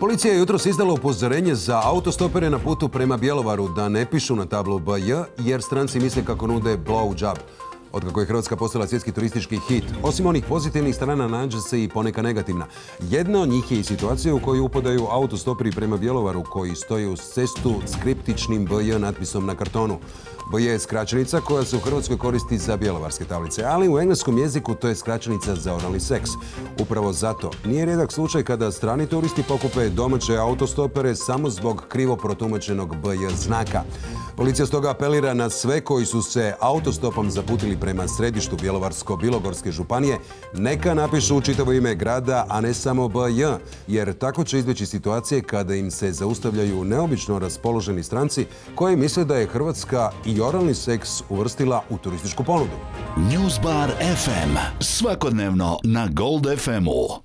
Policija je jutros izdala upozorenje za autostopere na putu prema Bjelovaru da ne pišu na tablu BJ jer stranci misle kako nude blow job. Otkako je Hrvatska postala svjetski turistički hit, osim onih pozitivnih strana nađe se i poneka negativna. Jedna od njih je i situacija u kojoj upadaju autostoperi prema Bjelovaru koji stoje uz cestu s kriptičnim BJ natpisom na kartonu. BJ je skraćenica koja se u Hrvatskoj koristi za bjelovarske tablice, ali u engleskom jeziku to je skraćenica za oralni seks. Upravo zato nije rijedak slučaj kada strani turisti pokupe domaće autostopere samo zbog krivo protumačenog BJ znaka. Policija stoga apelira na sve koji su se autostopom zaputili prema središtu Bjelovarsko-bilogorske županije, neka napišu čitavo ime grada, a ne samo BJ, jer tako će izbjeći situacije kada im se zaustavljaju neobično raspoloženi stranci koji misle da je Hrvatska i oralni seks uvrstila u turističku ponudu. Newsbar FM, svakodnevno na Gold FM-u.